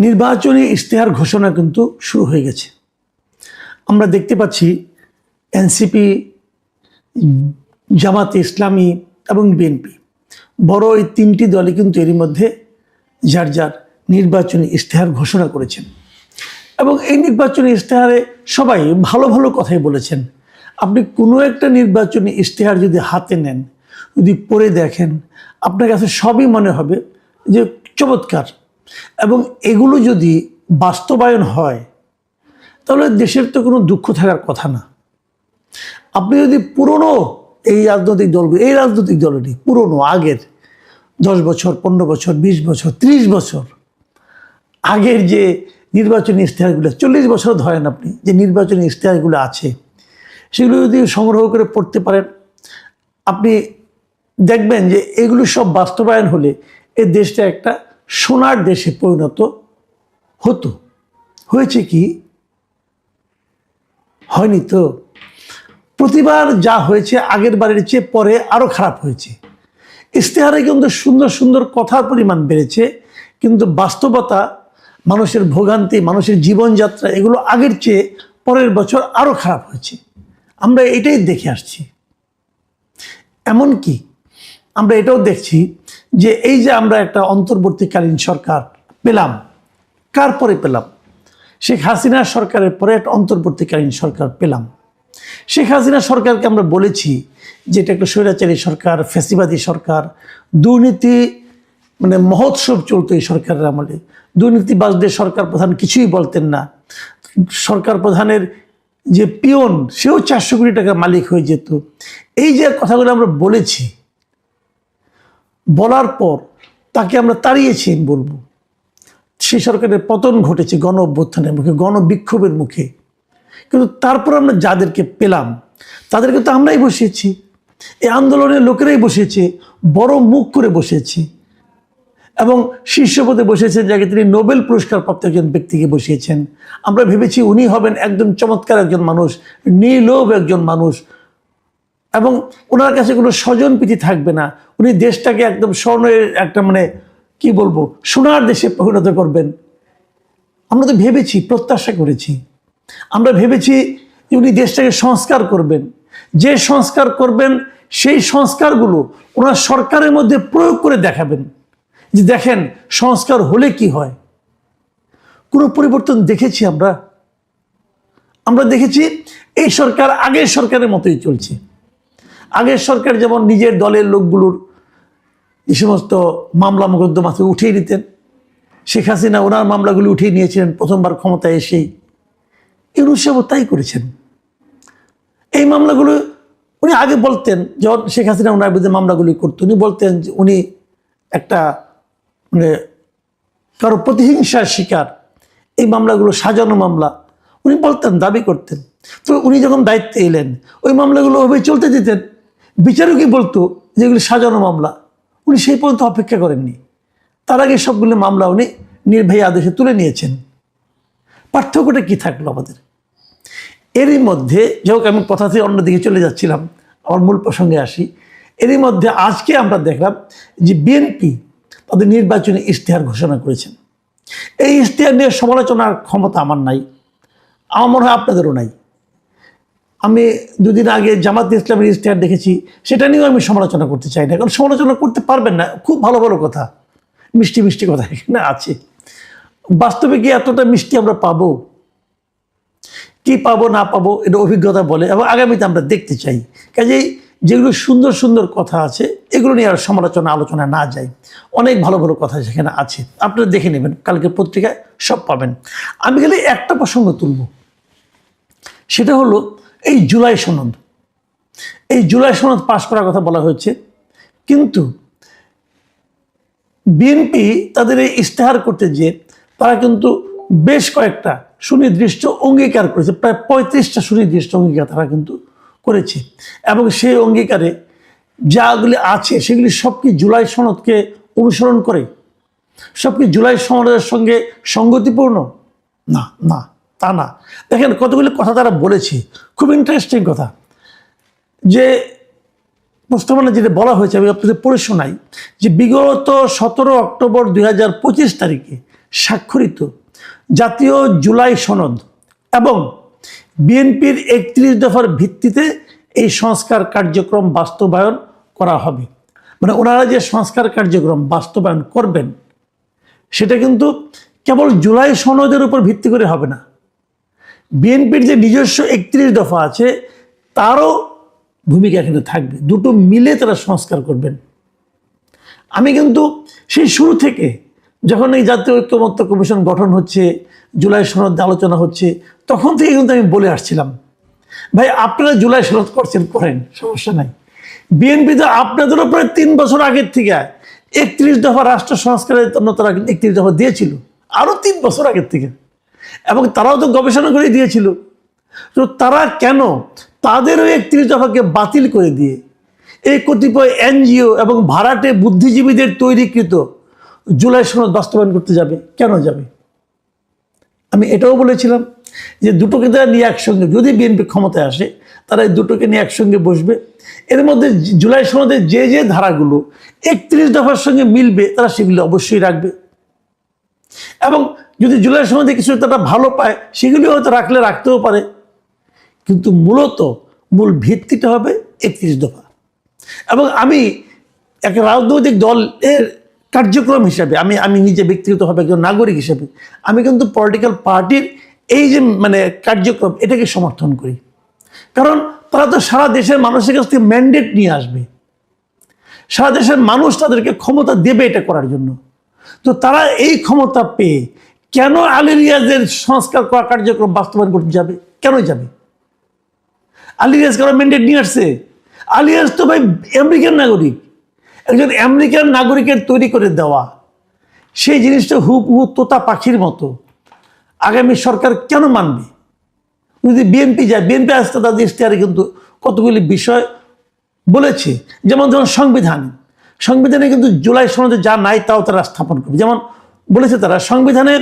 নির্বাচনী ইশতেহার ঘোষণা কিন্তু শুরু হয়ে গেছে। আমরা দেখতে পাচ্ছি এনসিপি, জামাতে ইসলামী এবং বিএনপি বড় এই তিনটি দলই কিন্তু এরই মধ্যে যার যার নির্বাচনী ইশতেহার ঘোষণা করেছেন এবং এই নির্বাচনী ইশতেহারে সবাই ভালো ভালো কথাই বলেছেন। আপনি কোনো একটা নির্বাচনী ইশতেহার যদি হাতে নেন, যদি পড়ে দেখেন, আপনার কাছে সবই মনে হবে যে চমৎকার, এবং এগুলো যদি বাস্তবায়ন হয় তাহলে দেশের তো কোনো দুঃখ থাকার কথা না। আপনি যদি পুরনো এই রাজনৈতিক দলটি পুরনো আগের 10 বছর, 15 বছর, 20 বছর, 30 বছর আগের যে নির্বাচনী ইশতেহারগুলো, 40 বছর ধরেন আপনি যে নির্বাচনী ইশতেহারগুলো আছে, সেগুলো যদি সংগ্রহ করে পড়তে পারেন, আপনি দেখবেন যে এগুলো সব বাস্তবায়ন হলে এই দেশটা একটা সোনার দেশে পরিণত হতো। হয়েছে কি? হয়নি তো। প্রতিবার যা হয়েছে আগের বারের চেয়ে পরে আরও খারাপ হয়েছে। ইশতেহারে কিন্তু সুন্দর সুন্দর কথার পরিমাণ বেড়েছে, কিন্তু বাস্তবতা, মানুষের ভোগান্তি, মানুষের জীবনযাত্রা, এগুলো আগের চেয়ে পরের বছর আরও খারাপ হয়েছে। আমরা এটাই দেখে আসছি। এমনকি আমরা এটাও দেখছি যে এই যে আমরা একটা অন্তর্বর্তীকালীন সরকার পেলাম, কার পরে পেলাম? শেখ হাসিনা সরকারের পরে একটা অন্তর্বর্তীকালীন সরকার পেলাম। শেখ হাসিনা সরকারকে আমরা বলেছি যে এটা একটা স্বৈরাচারী সরকার, ফ্যাসিবাদী সরকার, দুর্নীতি মানে মহোৎসব চলতো এই সরকারের আমলে। দুর্নীতিবাজদের সরকার প্রধান কিছুই বলতেন না। সরকার প্রধানের যে পিয়ন, সেও 400 কোটি টাকা মালিক হয়ে যেত। এই যে কথাগুলো আমরা বলেছি, বলার পর তাকে আমরা তাড়িয়েছি বলবো। সেই সরকারের পতন ঘটেছে গণ অভ্যুত্থানের মুখে, গণবিক্ষোভের মুখে। কিন্তু তারপর আমরা যাদেরকে পেলাম তাদেরকে তো আমরাই বসিয়েছি, এই আন্দোলনের লোকেরাই বসিয়েছে, বড় মুখ করে বসিয়েছি, এবং শীর্ষ পদে বসিয়েছেন যাকে তিনি নোবেল পুরস্কার প্রাপ্ত একজন ব্যক্তিকে বসিয়েছেন। আমরা ভেবেছি উনি হবেন একদম চমৎকার একজন মানুষ, নির্লোভ একজন মানুষ, এবং ওনার কাছে কোনো স্বজনপ্রীতি থাকবে না। উনি দেশটাকে একদম স্বর্ণের একটা মানে কি বলবো, সোনার দেশে পরিণত করবেন। আমরা তো ভেবেছি, প্রত্যাশা করেছি, আমরা ভেবেছি যে উনি দেশটাকে সংস্কার করবেন। যে সংস্কার করবেন সেই সংস্কারগুলো ওনার সরকারের মধ্যে প্রয়োগ করে দেখাবেন যে দেখেন সংস্কার হলে কি হয়। কোনো পরিবর্তন দেখেছি আমরা দেখেছি এই সরকার আগের সরকারের মতোই চলছে। আগের সরকার যেমন নিজের দলের লোকগুলোর যে সমস্ত মামলা মোকদ্দমা উঠিয়ে নিতেন, শেখ হাসিনা ওনার মামলাগুলি উঠিয়ে নিয়েছিলেন প্রথমবার ক্ষমতায় এসেই। ইউনূস সাহেব তাই করেছেন। এই মামলাগুলো উনি আগে বলতেন, যখন শেখ হাসিনা ওনার বিরুদ্ধে মামলাগুলি করতো, উনি বলতেন যে উনি একটা মানে কারো প্রতিহিংসার শিকার, এই মামলাগুলো সাজানো মামলা উনি বলতেন, দাবি করতেন। তো উনি যখন দায়িত্বে এলেন ওই মামলাগুলো ওইভাবে চলতে দিতেন। বিচারকই বলতো যে এগুলি সাজানো মামলা, উনি সেই পর্যন্ত অপেক্ষা করেননি। তার আগে সবগুলো মামলা উনি নির্বাহী আদেশে তুলে নিয়েছেন। পার্থক্যটা কি থাকলো আমাদের? এরই মধ্যে, যাই হোক, আমি কথা থেকে অন্যদিকে চলে যাচ্ছিলাম, আমার মূল প্রসঙ্গে আসি। এরই মধ্যে আজকে আমরা দেখলাম যে বিএনপি তাদের নির্বাচনী ইশতেহার ঘোষণা করেছেন। এই ইশতেহার নিয়ে সমালোচনার ক্ষমতা আমার নাই, আমার মনে হয় আপনাদেরও নাই। আমি দুদিন আগে জামাতে ইসলামের ইশতেহার দেখেছি, সেটা নিয়েও আমি সমালোচনা করতে চাই না, কারণ সমালোচনা করতে পারবেন না। খুব ভালো ভালো কথা, মিষ্টি মিষ্টি কথা এখানে আছে। বাস্তবে কি এতটা মিষ্টি আমরা পাবো? কি পাবো না পাবো এটা অভিজ্ঞতা বলে, এবং আগামীতে আমরা দেখতে চাই। কাজেই যেগুলো সুন্দর সুন্দর কথা আছে এগুলো নিয়ে আর আলোচনা না যায়। অনেক ভালো ভালো কথা সেখানে আছে, আপনারা দেখে নেবেন, কালকে পত্রিকায় সব পাবেন। আমি খালি একটা প্রসঙ্গ তুলব, সেটা হলো এই জুলাই সনদ। এই জুলাই সনদ পাশ করার কথা বলা হয়েছে, কিন্তু বিএনপি তাদের এই ইশতেহার করতে গিয়ে তারা কিন্তু বেশ কয়েকটা সুনির্দিষ্ট অঙ্গীকার করেছে, প্রায় 35টা সুনির্দিষ্ট অঙ্গীকার তারা কিন্তু করেছে। এবং সেই অঙ্গীকারে যাগুলি আছে সেগুলি সব কি জুলাই সনদকে অনুসরণ করে? সব কি জুলাই সনদের সঙ্গে সঙ্গতিপূর্ণ? না না, তা না। দেখেন কতগুলি কথা তারা বলেছে, খুব ইন্টারেস্টিং কথা। যে প্রস্তাবনা যেটা বলা হয়েছে আমি আপনাদের পড়ে শোনাই, যে বিগত 17 অক্টোবর 2025 তারিখে স্বাক্ষরিত জাতীয় জুলাই সনদ এবং বিএনপির 31 দফার ভিত্তিতে এই সংস্কার কার্যক্রম বাস্তবায়ন করা হবে। মানে ওনারা যে সংস্কার কার্যক্রম বাস্তবায়ন করবেন সেটা কিন্তু কেবল জুলাই সনদের উপর ভিত্তি করে হবে না, বিএনপির যে নিজস্ব 31 দফা আছে তারও ভূমিকা এখানে থাকবে। দুটো মিলে তারা সংস্কার করবেন। আমি কিন্তু সেই শুরু থেকে যখন এই জাতীয় ঐক্যমত্য কমিশন গঠন হচ্ছে, জুলাই সনদ আলোচনা হচ্ছে, তখন থেকে কিন্তু আমি বলে আসছিলাম, ভাই আপনারা জুলাই সনদ করছেন করেন, সমস্যা নাই। বিএনপি তো আপনাদেরও প্রায় 3 বছর আগের থেকে 31 দফা রাষ্ট্র সংস্কারের জন্য তারা 31 দফা দিয়েছিল, আরও 3 বছর আগের থেকে, এবং তারাও তো গবেষণা করে দিয়েছিল। তো তারা কেন তাদের ওই 31 দফাকে বাতিল করে দিয়ে এই কতিপয় এনজিও এবং ভাড়াটে বুদ্ধিজীবীদের তৈরিকৃত জুলাই সনদ বাস্তবায়ন করতে যাবে? কেন যাবে? আমি এটাও বলেছিলাম যে দুটোকে তারা নিয়ে একসঙ্গে, যদি বিএনপি ক্ষমতায় আসে তারা এই দুটোকে নিয়ে একসঙ্গে বসবে। এর মধ্যে জুলাই সনদের যে যে ধারাগুলো 31 দফার সঙ্গে মিলবে তারা সেগুলো অবশ্যই রাখবে, এবং যদি জুলাই সনদে কিছু তারা ভালো পায় সেগুলি হয়তো রাখতেও পারে, কিন্তু মূল ভিত্তিটা হবে 31 দফা। এবং আমি এক রাজনৈতিক দলের কার্যক্রম হিসাবে, আমি নিজে ব্যক্তিগতভাবে একজন নাগরিক হিসেবে আমি কিন্তু পলিটিক্যাল পার্টির এই যে কার্যক্রম এটাকে সমর্থন করি। কারণ তারা তো সারা দেশের মানুষের কাছ থেকে ম্যান্ডেট নিয়ে আসবে, সারা দেশের মানুষ তাদেরকে ক্ষমতা দেবে এটা করার জন্য। তো তারা এই ক্ষমতা পেয়ে কেন আলী রিয়াজের সংস্কার করা কার্যক্রম বাস্তবায়ন করতে যাবে? কেন যাবে? আলী রিয়াজ কারো ম্যান্ডেট নিয়ে আসছে? আলী রিয়াজ তো ভাই আমেরিকান নাগরিক, একজন আমেরিকান নাগরিকের তৈরি করে দেওয়া সেই জিনিসটা হুবহু তোতা পাখির মতো আগামী সরকার কেন মানবে? যদি বিএনপি যায়, বিএনপি আসতে তাদের ইশতেহারে কিন্তু কতগুলি বিষয় বলেছে, যেমন সংবিধানে কিন্তু জুলাই সনদে যা নাই তাও তারা স্থাপন করবে। যেমন বলেছে তারা সংবিধানে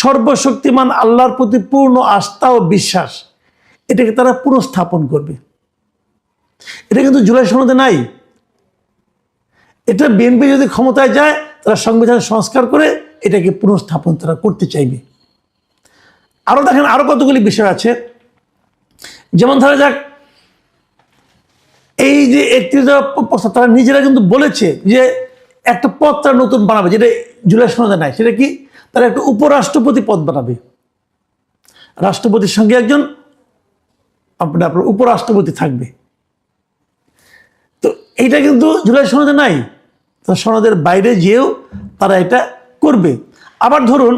সর্বশক্তিমান আল্লাহর প্রতি পূর্ণ আস্থা ও বিশ্বাস, এটাকে তারা পুনঃস্থাপন করবে। এটা কিন্তু জুলাই সনদে নাই। এটা বিএনপি যদি ক্ষমতায় যায় তারা সংবিধান সংস্কার করে এটাকে পুনঃস্থাপন তারা করতে চাইবে। আরও দেখেন, আরও কতগুলি বিষয় আছে, যেমন ধরা যাক এই যে 31 দফা প্রস্তাব, তারা নিজেরা কিন্তু বলেছে যে একটা পদ তারা নতুন বানাবে, যেটা জুলাই সনদে নাই। সেটা কি? তারা একটা উপরাষ্ট্রপতি পদ বানাবে, রাষ্ট্রপতির সঙ্গে একজন আপনার উপরাষ্ট্রপতি থাকবে। তো এইটা কিন্তু জুলাই সনদে নাই, তারা সনদের বাইরে যেও তারা এটা করবে। আবার ধরুন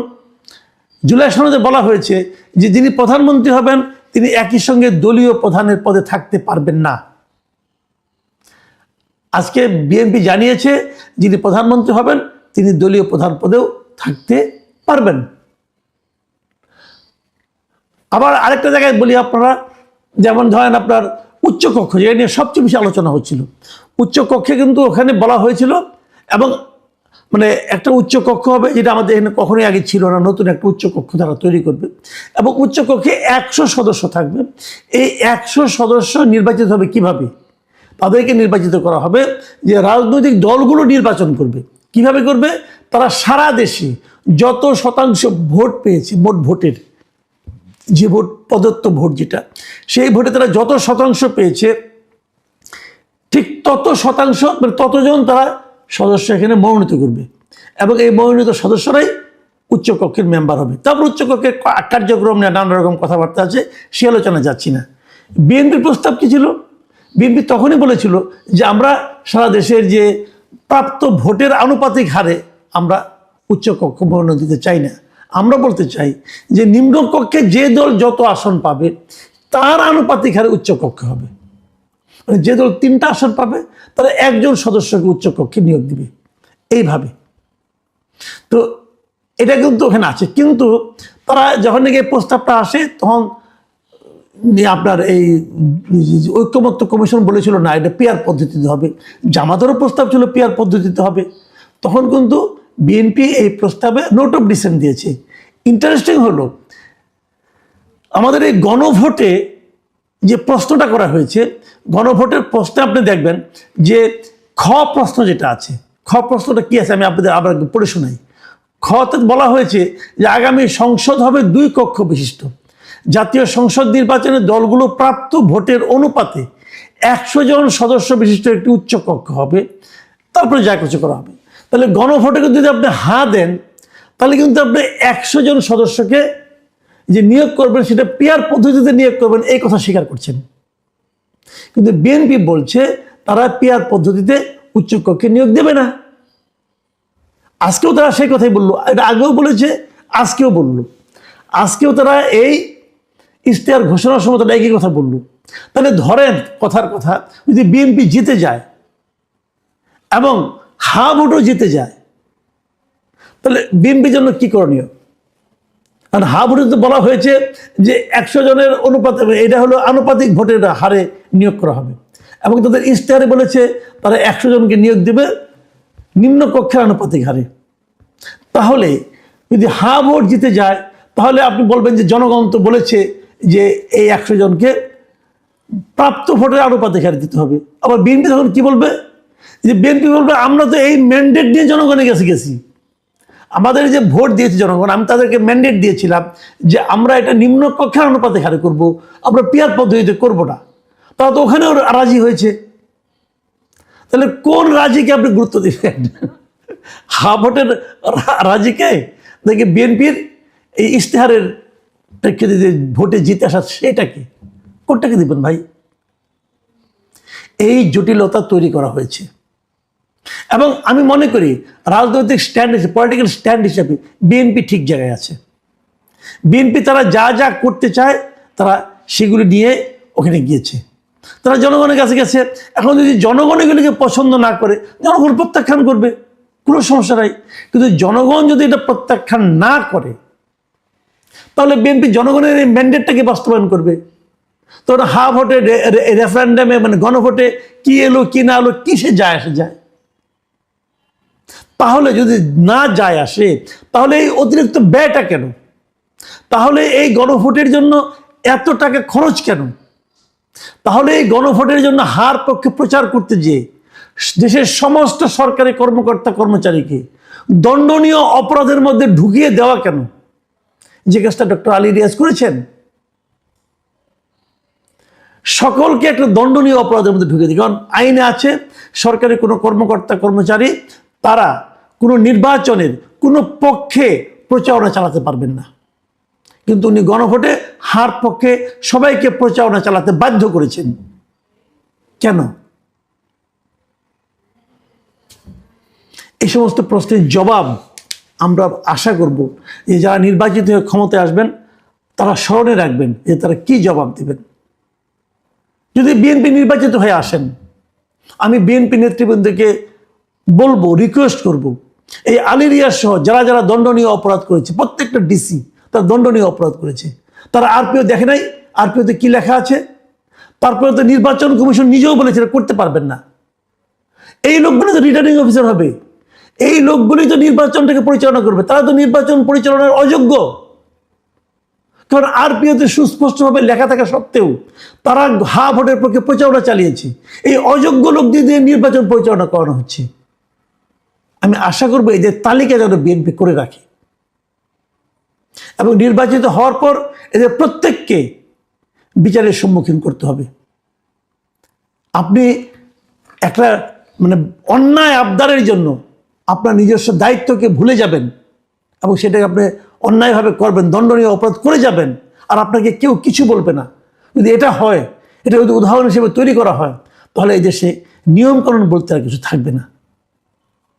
জুলাই সনদে বলা হয়েছে যে যিনি প্রধানমন্ত্রী হবেন তিনি একই সঙ্গে দলীয় প্রধানের পদে থাকতে পারবেন না। আজকে বিএনপি জানিয়েছে যিনি প্রধানমন্ত্রী হবেন তিনি দলীয় প্রধান পদেও থাকতে পারবেন। আবার আরেকটা জায়গায় বলি, আপনারা যেমন ধরেন আপনার উচ্চকক্ষ, যেটা নিয়ে সবচেয়ে বেশি আলোচনা হচ্ছিল, উচ্চকক্ষে কিন্তু ওখানে বলা হয়েছিল, এবং একটা উচ্চকক্ষ হবে যেটা আমাদের এখানে কখনোই আগে ছিল না, নতুন একটা উচ্চকক্ষ তারা তৈরি করবে, এবং উচ্চকক্ষে 100 সদস্য থাকবে। এই 100 সদস্য নির্বাচিত হবে কিভাবে? তাদেরকে নির্বাচিত করা হবে যে রাজনৈতিক দলগুলো নির্বাচন করবে। কিভাবে করবে? তারা সারা দেশে যত শতাংশ ভোট পেয়েছে, মোট ভোটের যে ভোট, প্রদত্ত ভোট যেটা, সেই ভোটে তারা যত শতাংশ পেয়েছে ঠিক তত শতাংশ, ততজন তারা সদস্য এখানে মনোনীত করবে, এবং এই মনোনীত সদস্যরাই উচ্চকক্ষের মেম্বার হবে। তারপর উচ্চকক্ষের কার্যক্রম নিয়ে নানা রকম কথাবার্তা আছে, সে আলোচনা যাচ্ছি না। বিএনপির প্রস্তাব কি ছিল? বিএনপি তখনই বলেছিল যে আমরা সারা দেশের যে প্রাপ্ত ভোটের আনুপাতিক হারে আমরা উচ্চকক্ষ মনোনয়ন দিতে চাই না। আমরা বলতে চাই যে নিম্নকক্ষে যে দল যত আসন পাবে তার আনুপাতিক হারে উচ্চকক্ষ হবে। যে দল 3টা আসন পাবে তারা একজন সদস্যকে উচ্চকক্ষে নিয়োগ দিবে, এইভাবে। তো এটা কিন্তু ওখানে আছে, কিন্তু তারা যখন নাকি এই প্রস্তাবটা আসে তখন আপনার এই ঐক্যমত্য কমিশন বলেছিল না, এটা পিয়ার পদ্ধতিতে হবে। জামাতেরও প্রস্তাব ছিল পিয়ার পদ্ধতিতে হবে। তখন কিন্তু বিএনপি এই প্রস্তাবে নোট অফ ডিসেন্ট দিয়েছে। ইন্টারেস্টিং হলো, আমাদের এই গণভোটে যে প্রশ্নটা করা হয়েছে, গণভোটের প্রশ্নে আপনি দেখবেন যে খ প্রশ্ন যেটা আছে, খ প্রশ্নটা কি আছে আমি আপনাদের আবার একটু পড়ে শোনাই। খ খতে বলা হয়েছে যে আগামী সংসদ হবে 2 কক্ষ বিশিষ্ট। জাতীয় সংসদ নির্বাচনে দলগুলো প্রাপ্ত ভোটের অনুপাতে 100 জন সদস্য বিশিষ্ট একটি উচ্চ কক্ষ হবে, তারপরে যা কিছু করা হবে। তাহলে গণভোটে যদি আপনি হ্যাঁ দেন, তাহলে কিন্তু আপনি 100 জন সদস্যকে যে নিয়োগ করবেন সেটা পিয়ার পদ্ধতিতে নিয়োগ করবেন, এই কথা স্বীকার করছেন। কিন্তু বিএনপি বলছে তারা পিয়ার পদ্ধতিতে উচ্চকক্ষে নিয়োগ দেবে না। আজকেও তারা সেই কথাই বললো, এটা আগেও বলেছে, আজকেও বললো। আজকেও তারা এই ইশতেহার ঘোষণার সময় তারা একই কথা বললো। তাহলে ধরেন কথার কথা, যদি বিএনপি জিতে যায় এবং হা ভোটও জিতে যায়, তাহলে বিএনপির জন্য কি করণীয়? কারণ হা ভোটে তো বলা হয়েছে যে 100 জনের অনুপাতে, এটা হলো আনুপাতিক ভোটের হারে নিয়োগ করা হবে, এবং তাদের ইশতেহারে বলেছে তারা 100 জনকে নিয়োগ দেবে নিম্নকক্ষের আনুপাতিক হারে। তাহলে যদি হা ভোট জিতে যায়, তাহলে আপনি বলবেন যে জনগণ তো বলেছে যে এই 100 জনকে প্রাপ্ত ভোটের আনুপাতিক হারে দিতে হবে। আবার বিএনপি তখন কি বলবে? যে বিএনপি বলবে আমরা তো এই ম্যান্ডেট নিয়ে জনগণের কাছে গেছি, আমাদের যে ভোট দিয়েছে জনগণ, আমি তাদেরকে ম্যান্ডেট দিয়েছিলাম যে আমরা এটা নিম্নকক্ষের অনুপাতে হারে করব, আমরা পিয়ার পদ্ধতিতে করব না। তারা তো ওখানেও রাজি হয়েছে। তাহলে কোন রাজিকে আপনি গুরুত্ব দিবেন? হা ভোটের রাজিকে নাকি বিএনপির এই ইশতেহারের প্রেক্ষিতে যে ভোটে জিতে আসা সেটাকে, কোনটাকে দিবেন ভাই? এই জটিলতা তৈরি করা হয়েছে। এবং আমি মনে করি রাজনৈতিক স্ট্যান্ড হিসেবে, পলিটিক্যাল স্ট্যান্ড হিসেবে বিএনপি ঠিক জায়গায় আছে। বিএনপি তারা যা যা করতে চায় তারা সেগুলি নিয়ে ওখানে গিয়েছে, তারা জনগণের কাছে গেছে। এখন যদি জনগণ এগুলিকে পছন্দ না করে, জনগণ প্রত্যাখ্যান করবে, কোনো সমস্যা নাই। কিন্তু জনগণ যদি এটা প্রত্যাখ্যান না করে, তাহলে বিএনপি জনগণের এই ম্যান্ডেটটাকে বাস্তবায়ন করবে। তো হা ভোটে, রেফারেন্ডামে, মানে গণভোটে কি এলো কি না এলো কিসে যায় আসে যায়? তাহলে যদি না যায় আসে, তাহলে এই অতিরিক্ত ব্যয়টা কেন? তাহলে এই গণভোটের জন্য এত টাকা খরচ কেন? তাহলে এই গণভোটের জন্য হার পক্ষে প্রচার করতে যে দেশের সমস্ত সরকারি কর্মকর্তা কর্মচারীকে দণ্ডনীয় অপরাধের মধ্যে ঢুকিয়ে দেওয়া কেন? যে কাজটা ডক্টর আলী রিয়াজ করেছেন, সকলকে একটা দণ্ডনীয় অপরাধের মধ্যে ঢুকিয়ে দিই। কারণ আইনে আছে সরকারি কোনো কর্মকর্তা কর্মচারী তারা কোনো নির্বাচনের কোনো পক্ষে প্রচারণা চালাতে পারবেন না। কিন্তু উনি গণভোটে হার পক্ষে সবাইকে প্রচারণা চালাতে বাধ্য করেছেন। কেন? এই সমস্ত প্রশ্নের জবাব আমরা আশা করব যে যারা নির্বাচিত হয়ে ক্ষমতায় আসবেন তারা স্মরণে রাখবেন যে তারা কি জবাব দেবেন। যদি বিএনপি নির্বাচিত হয়ে আসেন, আমি বিএনপি নেতৃবৃন্দকে বলবো, রিকোয়েস্ট করব, এই আলী রিয়াজ সহ যারা যারা দণ্ডনীয় অপরাধ করেছে, প্রত্যেকটা ডিসি তারা দণ্ডনীয় অপরাধ করেছে, তারা আরপিও দেখে নাই, আরপিওতে কি লেখা আছে। তারপরে তো নির্বাচন কমিশন নিজেও বলেছে করতে পারবেন না। এই লোকগুলো তো রিটার্নিং অফিসার হবে, এই লোকগুলি তো নির্বাচনটাকে পরিচালনা করবে, তারা তো নির্বাচন পরিচালনার অযোগ্য। কারণ আরপিওতে সুস্পষ্টভাবে লেখা থাকা সত্ত্বেও তারা হা ভোটের পক্ষে প্রচারণা চালিয়েছে। এই অযোগ্য লোক দিয়ে নির্বাচন পরিচালনা করানো হচ্ছে। আমি আশা করবো এদের তালিকা যেন বিএনপি করে রাখে, এবং নির্বাচিত হওয়ার পর এদের প্রত্যেককে বিচারের সম্মুখীন করতে হবে। আপনি একটা মানে অন্যায় আবদারের জন্য আপনার নিজস্ব দায়িত্বকে ভুলে যাবেন এবং সেটাকে আপনি অন্যায়ভাবে করবেন, দণ্ডনীয় অপরাধ করে যাবেন, আর আপনাকে কেউ কিছু বলবে না। যদি এটা হয়, এটা যদি উদাহরণ হিসেবে তৈরি করা হয়, তাহলে এই দেশে নিয়মকানুন বলতে আর কিছু থাকবে না।